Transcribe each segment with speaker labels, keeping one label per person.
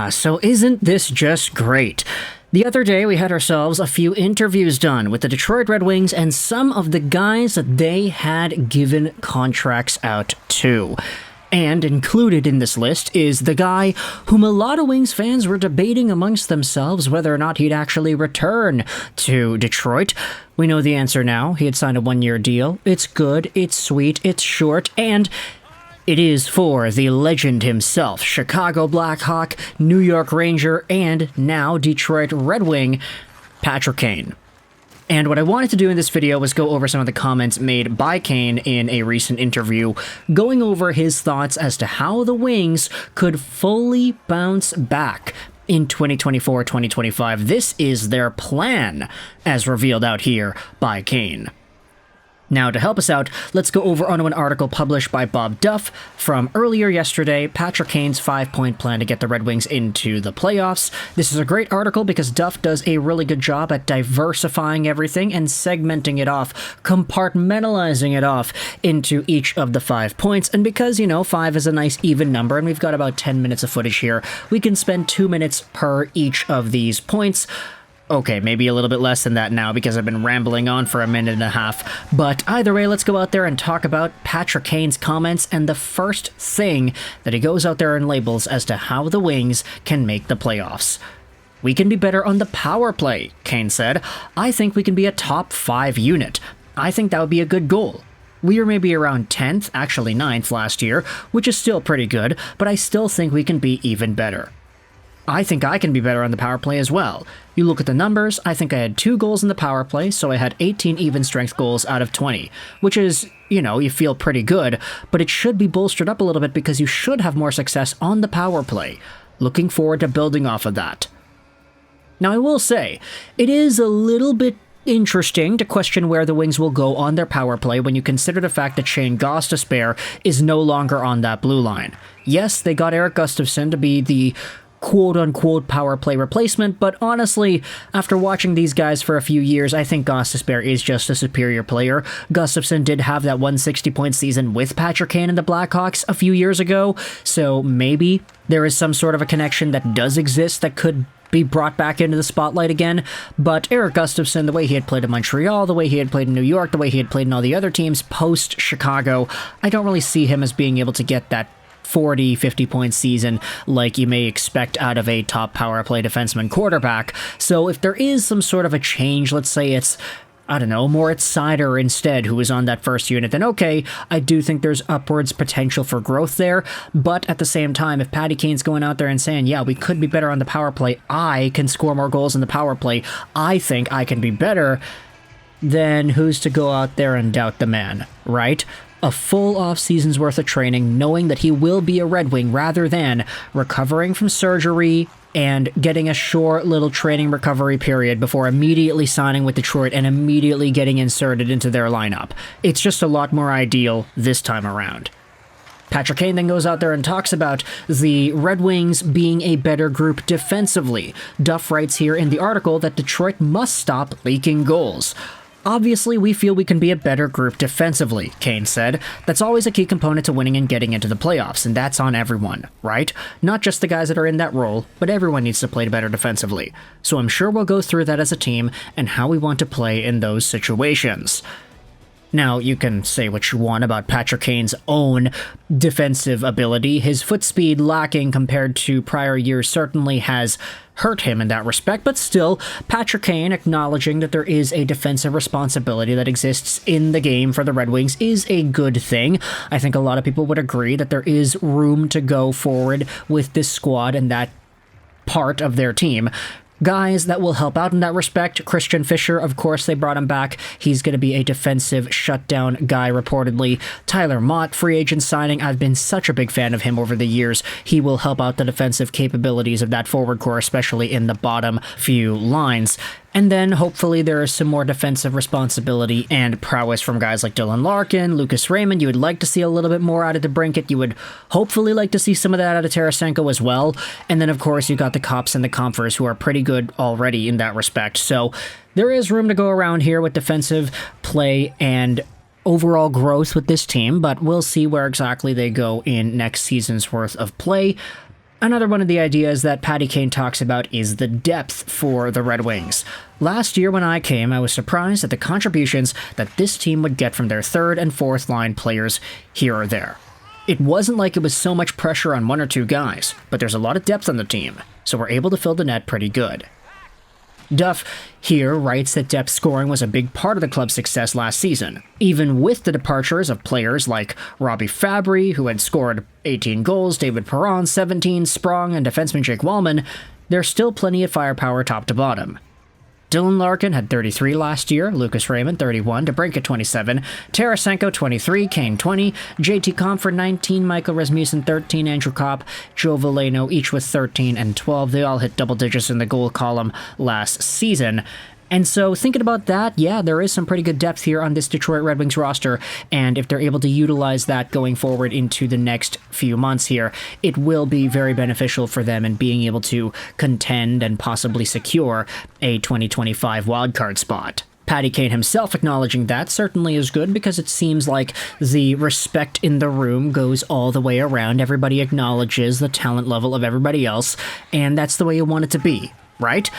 Speaker 1: So isn't this just great? The other day, we had ourselves a few interviews done with the Detroit Red Wings and some of the guys that they had given contracts out to. And included in this list is the guy whom a lot of Wings fans were debating amongst themselves whether or not he'd actually return to Detroit. We know the answer now. He had signed a one-year deal. It's good, it's sweet, it's short, and it is for the legend himself, Chicago Blackhawk, New York Ranger, and now Detroit Red Wing, Patrick Kane. And what I wanted to do in this video was go over some of the comments made by Kane in a recent interview, going over his thoughts as to how the Wings could fully bounce back in 2024-2025. This is their plan, as revealed out here by Kane. Now, to help us out, let's go over onto an article published by Bob Duff from earlier yesterday, Patrick Kane's 5-point plan to get the Red Wings into the playoffs. This is a great article because Duff does a really good job at diversifying everything and segmenting it off, compartmentalizing it off into each of the 5 points. And because, 5 is a nice even number, and we've got about 10 minutes of footage here, we can spend 2 minutes per each of these points. Okay, maybe a little bit less than that now because I've been rambling on for a minute and a half. But either way, let's go out there and talk about Patrick Kane's comments and the first thing that he goes out there and labels as to how the Wings can make the playoffs. "We can be better on the power play," Kane said. "I think we can be a top 5 unit. I think that would be a good goal. We were maybe around 10th, actually 9th last year, which is still pretty good, but I still think we can be even better. I think I can be better on the power play as well. You look at the numbers, I think I had 2 goals in the power play, so I had 18 even strength goals out of 20, which is, you feel pretty good, but it should be bolstered up a little bit because you should have more success on the power play. Looking forward to building off of that." Now, I will say, it is a little bit interesting to question where the Wings will go on their power play when you consider the fact that Shane Gostisbehere is no longer on that blue line. Yes, they got Erik Gustafsson to be the quote-unquote power play replacement, but honestly, after watching these guys for a few years, I think Gostisbehere is just a superior player. Gustafsson did have that 160-point season with Patrick Kane and the Blackhawks a few years ago, so maybe there is some sort of a connection that does exist that could be brought back into the spotlight again. But Erik Gustafsson, the way he had played in Montreal, the way he had played in New York, the way he had played in all the other teams post-Chicago, I don't really see him as being able to get that 40, 50-point season like you may expect out of a top power play defenseman quarterback. So if there is some sort of a change, let's say it's, Moritz Seider instead, who was on that first unit, then okay, I do think there's upwards potential for growth there. But at the same time, if Patty Kane's going out there and saying, yeah, we could be better on the power play, I can score more goals in the power play, I think I can be better, then who's to go out there and doubt the man, right? A full off-season's worth of training, knowing that he will be a Red Wing rather than recovering from surgery and getting a short little training recovery period before immediately signing with Detroit and immediately getting inserted into their lineup. It's just a lot more ideal this time around. Patrick Kane then goes out there and talks about the Red Wings being a better group defensively. Duff writes here in the article that Detroit must stop leaking goals. "Obviously, we feel we can be a better group defensively," Kane said. "That's always a key component to winning and getting into the playoffs, and that's on everyone, right? Not just the guys that are in that role, but everyone needs to play better defensively. So I'm sure we'll go through that as a team and how we want to play in those situations." Now, you can say what you want about Patrick Kane's own defensive ability. His foot speed lacking compared to prior years certainly has hurt him in that respect, but still, Patrick Kane acknowledging that there is a defensive responsibility that exists in the game for the Red Wings is a good thing. I think a lot of people would agree that there is room to go forward with this squad and that part of their team. Guys that will help out in that respect. Christian Fischer, of course, they brought him back. He's going to be a defensive shutdown guy, reportedly. Tyler Mott, free agent signing. I've been such a big fan of him over the years. He will help out the defensive capabilities of that forward core, especially in the bottom few lines. And then, hopefully, there is some more defensive responsibility and prowess from guys like Dylan Larkin, Lucas Raymond. You would like to see a little bit more out of DeBrincat. You would hopefully like to see some of that out of Tarasenko as well. And then, of course, you got the Kops and the Comfers, who are pretty good already in that respect. So there is room to go around here with defensive play and overall growth with this team, but we'll see where exactly they go in next season's worth of play. Another one of the ideas that Patty Kane talks about is the depth for the Red Wings. Last year when I came, I was surprised at the contributions that this team would get from their third and fourth line players here or there. It wasn't like it was so much pressure on one or two guys, but there's a lot of depth on the team, so we're able to fill the net pretty good. Duff here writes that depth scoring was a big part of the club's success last season. Even with the departures of players like Robbie Fabry, who had scored 18 goals, David Perron 17, Sprong, and defenseman Jake Wallman, there's still plenty of firepower top to bottom. Dylan Larkin had 33 last year, Lucas Raymond 31, DeBrincat 27, Tarasenko 23, Kane 20, JT Compher 19, Michael Rasmussen 13, Andrew Kopp, Joe Veleno each with 13 and 12. They all hit double digits in the goal column last season. And so thinking about that, yeah, there is some pretty good depth here on this Detroit Red Wings roster, and if they're able to utilize that going forward into the next few months here, it will be very beneficial for them in being able to contend and possibly secure a 2025 wildcard spot. Patty Kane himself acknowledging that certainly is good, because it seems like the respect in the room goes all the way around. Everybody acknowledges the talent level of everybody else, and that's the way you want it to be, right?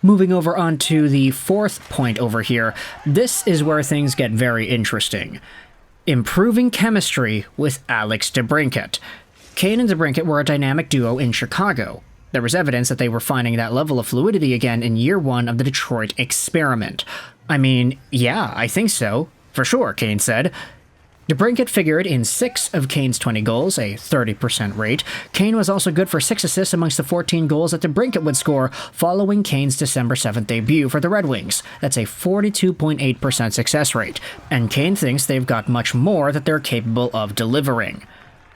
Speaker 1: Moving over onto the fourth point over here, this is where things get very interesting. Improving chemistry with Alex DeBrincat. Kane and DeBrincat were a dynamic duo in Chicago. There was evidence that they were finding that level of fluidity again in year one of the Detroit experiment. I mean, yeah, I think so. For sure, Kane said. DeBrincat figured in 6 of Kane's 20 goals, a 30% rate. Kane was also good for 6 assists amongst the 14 goals that DeBrincat would score following Kane's December 7th debut for the Red Wings. That's a 42.8% success rate, and Kane thinks they've got much more that they're capable of delivering.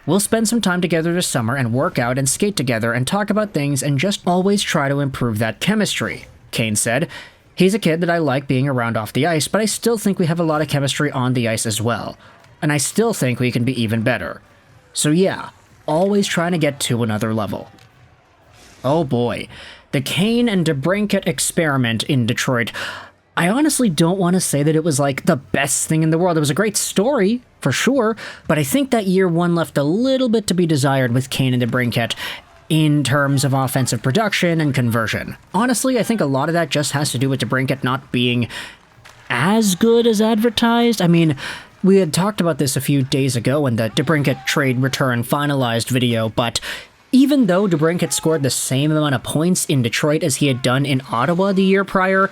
Speaker 1: We'll spend some time together this summer and work out and skate together and talk about things and just always try to improve that chemistry, Kane said. He's a kid that I like being around off the ice, but I still think we have a lot of chemistry on the ice as well. And I still think we can be even better. So yeah, always trying to get to another level. Oh boy, the Kane and DeBrincat experiment in Detroit. I honestly don't want to say that it was like the best thing in the world. It was a great story, for sure, but I think that year one left a little bit to be desired with Kane and DeBrincat in terms of offensive production and conversion. Honestly, I think a lot of that just has to do with DeBrincat not being as good as advertised. I mean, we had talked about this a few days ago in the DeBrincat trade return finalized video, but even though DeBrincat scored the same amount of points in Detroit as he had done in Ottawa the year prior,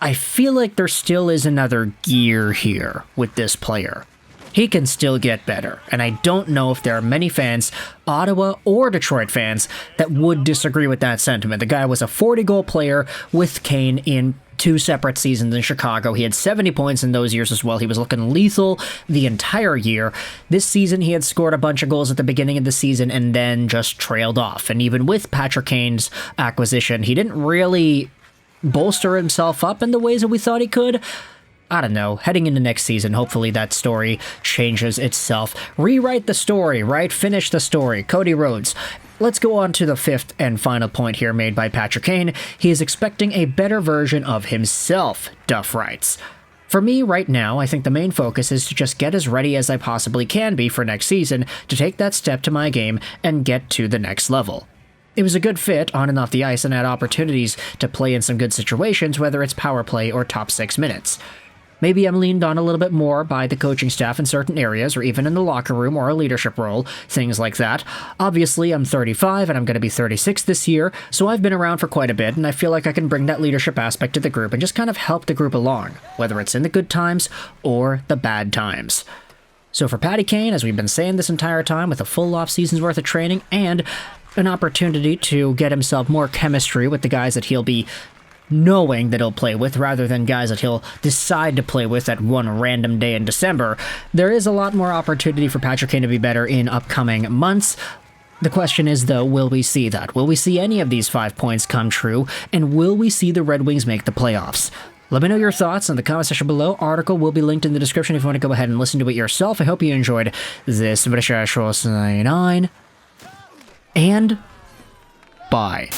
Speaker 1: I feel like there still is another gear here with this player. He can still get better, and I don't know if there are many fans, Ottawa or Detroit fans, that would disagree with that sentiment. The guy was a 40-goal player with Kane in 2 separate seasons in Chicago. He had 70 points in those years as well. He was looking lethal the entire year. This season, he had scored a bunch of goals at the beginning of the season and then just trailed off. And even with Patrick Kane's acquisition, he didn't really bolster himself up in the ways that we thought he could. I don't know, heading into next season, hopefully that story changes itself. Rewrite the story, right? Finish the story. Cody Rhodes. Let's go on to the fifth and final point here made by Patrick Kane. He is expecting a better version of himself, Duff writes. For me, right now, I think the main focus is to just get as ready as I possibly can be for next season to take that step to my game and get to the next level. It was a good fit on and off the ice and had opportunities to play in some good situations, whether it's power play or top 6 minutes. Maybe I'm leaned on a little bit more by the coaching staff in certain areas, or even in the locker room or a leadership role, things like that. Obviously, I'm 35 and I'm going to be 36 this year, so I've been around for quite a bit, and I feel like I can bring that leadership aspect to the group and just kind of help the group along, whether it's in the good times or the bad times. So for Patty Kane, as we've been saying this entire time, with a full off-season's worth of training and an opportunity to get himself more chemistry with the guys that he'll be knowing that he'll play with rather than guys that he'll decide to play with at one random day in December, there is a lot more opportunity for Patrick Kane to be better in upcoming months. The question is, though, will we see that? Will we see any of these 5 points come true? And will we see the Red Wings make the playoffs? Let me know your thoughts in the comment section below. Article will be linked in the description if you want to go ahead and listen to it yourself. I hope you enjoyed this video. And bye.